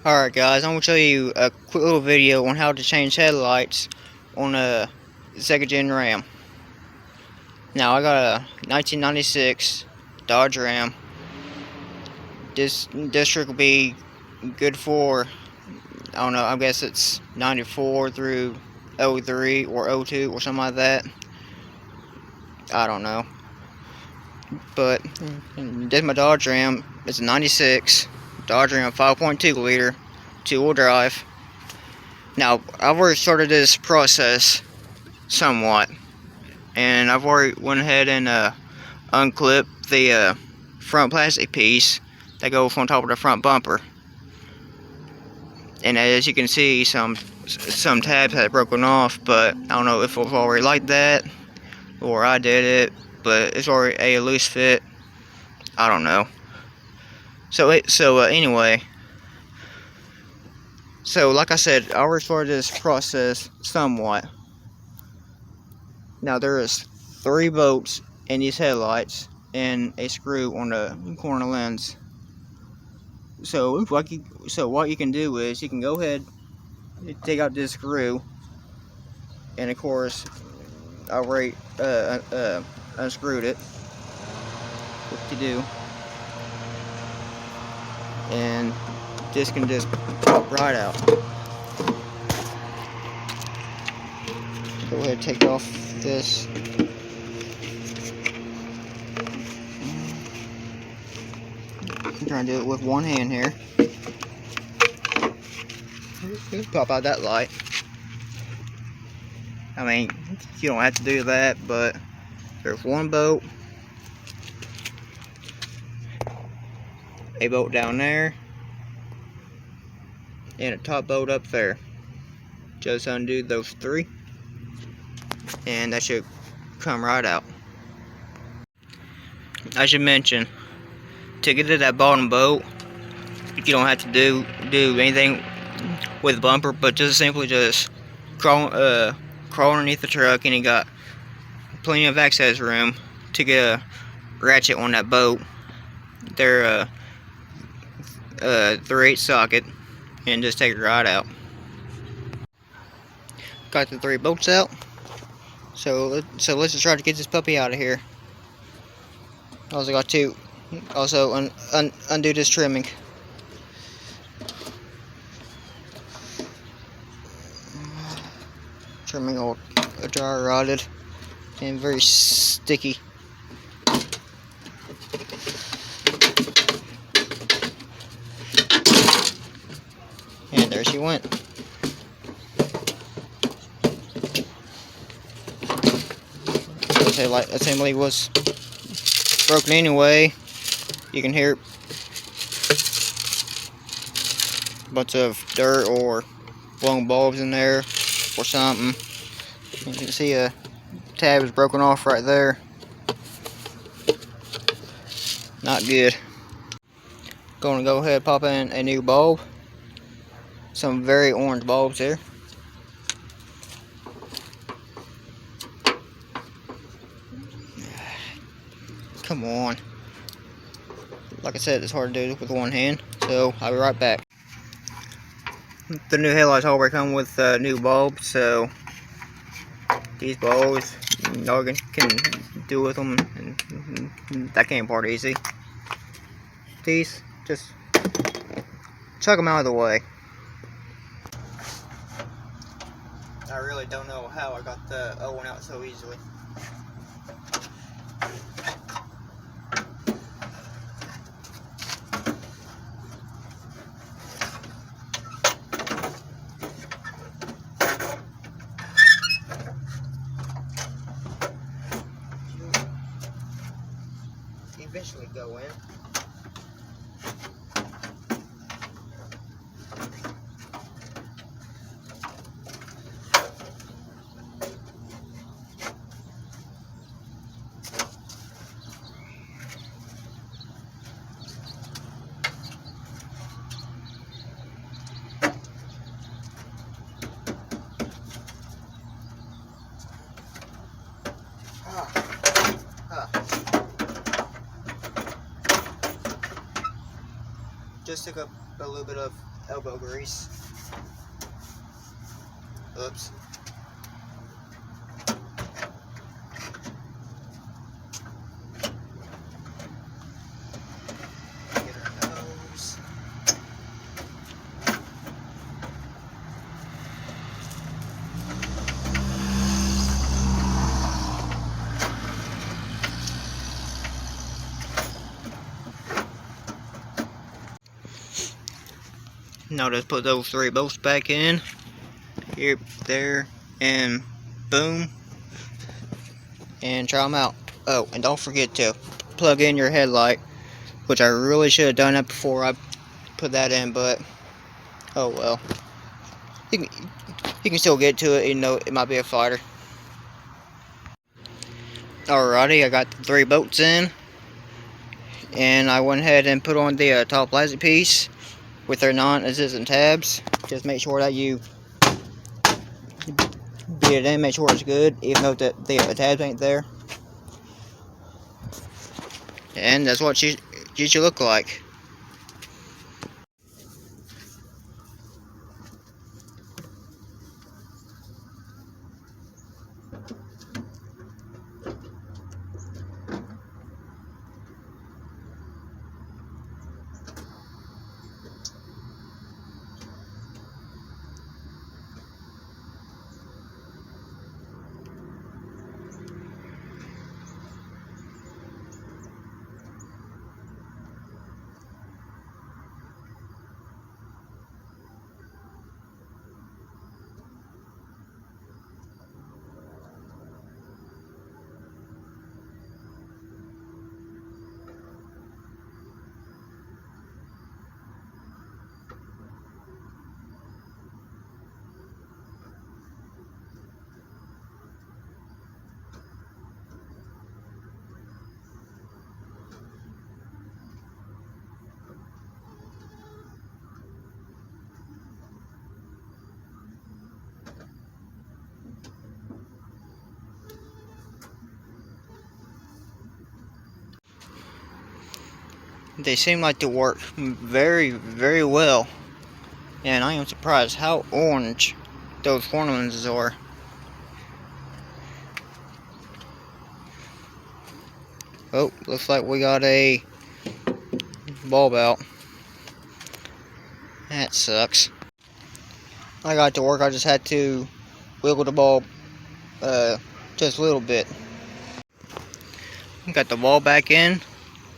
Alright guys, I'm going to show you a quick little video on how to change headlights on a second gen Ram. Now I got a 1996 Dodge Ram. This trick will be good for, I don't know, I guess it's 94 through 03 or 02 or something like that. I don't know. But this is my Dodge Ram. It's a 96 Dodge Ram 5.2 liter, 2-wheel drive. Now I've already started this process somewhat, and I've already went ahead and unclipped the front plastic piece that goes on top of the front bumper. And as you can see, some tabs had broken off, but I don't know if it was already like that or I did it, but it's already a loose fit. I don't know. Anyway, so like I said, I already started this process somewhat. Now there is 3 bolts in these headlights and a screw on the corner lens. So what you can do is you can go ahead and take out this screw, and of course I already unscrewed it. What to do? And this can just pop right out. Go ahead and take off this. I'm trying to do it with one hand here. Pop out that light. I mean, you don't have to do that, but there's one bolt, a bolt down there, and a top bolt up there. Just undo those 3, and that should come right out. I should mention, to get to that bottom bolt, you don't have to do anything with the bumper, but simply crawl underneath the truck, and you got plenty of access room to get a ratchet on that bolt. They're 3/8 socket, and just take it right out. Got the 3 bolts out, so let's just try to get this puppy out of here. Also got to undo this trimming. Trimming all dry rotted and very sticky. And there she went. The headlight assembly was broken anyway. You can hear a bunch of dirt or blown bulbs in there or something. You can see a tab is broken off right there. Not good. Going to go ahead and pop in a new bulb. Some very orange bulbs here. Come on. Like I said, it's hard to do with one hand, so I'll be right back. The new headlights already come with new bulbs, so these bulbs, y'all can do with them, and that came part easy. These, just chuck them out of the way. I really don't know how I got the O one out so easily. Eventually go in. Just took up a little bit of elbow grease. Oops. Get our nose. Now just put those 3 bolts back in. Here, there, and boom. And try them out. Oh, and don't forget to plug in your headlight, which I really should have done that before I put that in, but oh well. You can still get to it, even though it might be a fighter. Alrighty, I got the 3 bolts in, and I went ahead and put on the top plastic piece with their non-existent tabs. Just make sure that you beat it in, make sure it's good, even though the tabs ain't there. And that's what she should look like. They seem like to work very, very well, and I am surprised how orange those ornaments are. Oh, looks like we got a bulb out. That sucks. I got to work, I just had to wiggle the bulb just a little bit. Got the bulb back in.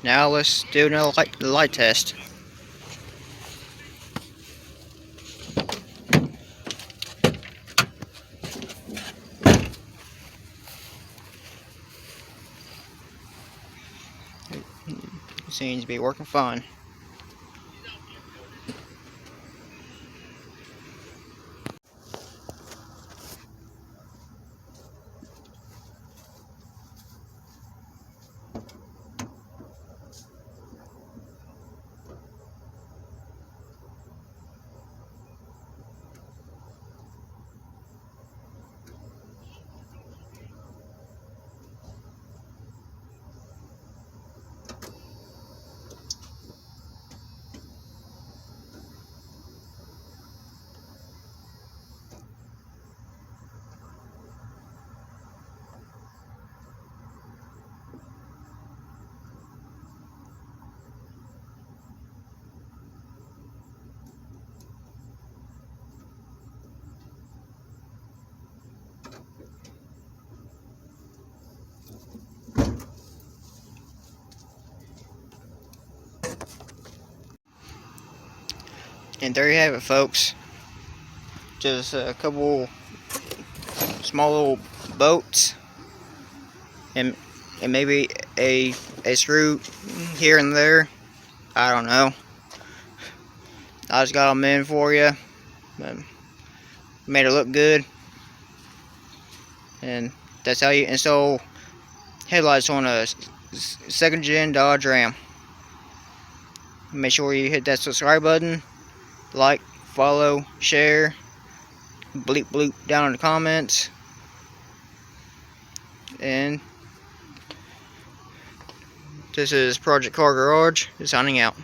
Now let's do another light test. It seems to be working fine. And there you have it, folks. Just a couple small little bolts and maybe a screw here and there. I don't know. I just got them in for you. Made it look good. And that's how you install headlights on a 2nd gen Dodge Ram. Make sure you hit that subscribe button, like, follow, share, bleep bloop down in the comments, and this is Project Car Garage signing out.